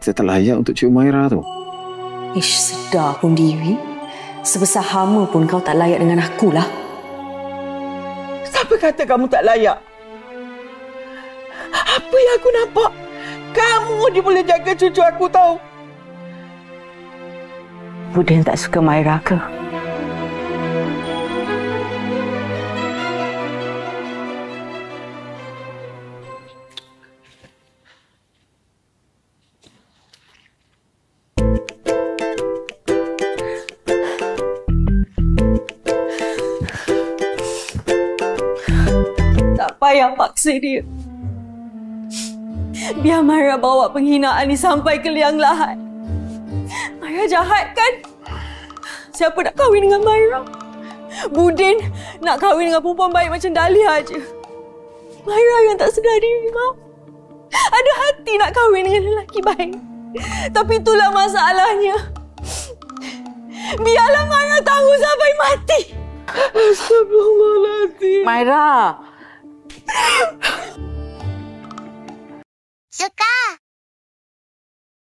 Saya tak layak untuk cium Maira tu. Ish, sedar pun diri. Sebesar hama pun kau tak layak dengan akulah. Siapa kata kamu tak layak? Apa yang aku nampak? Kamu dia boleh jaga cucu aku tahu. Budin tak suka Maira ke? Tak payah paksa dia. Biar Maira bawa penghinaan ni sampai ke liang lahat. Maira jahat kan? Siapa nak kahwin dengan Maira? Budin nak kahwin dengan perempuan baik macam Dahlia aja. Maira yang tak sedar diri, Mak. Ada hati nak kahwin dengan lelaki baik. Tapi itulah masalahnya. Biarlah Maira tahu sampai mati. Astagfirullahaladzim. Maira! Suka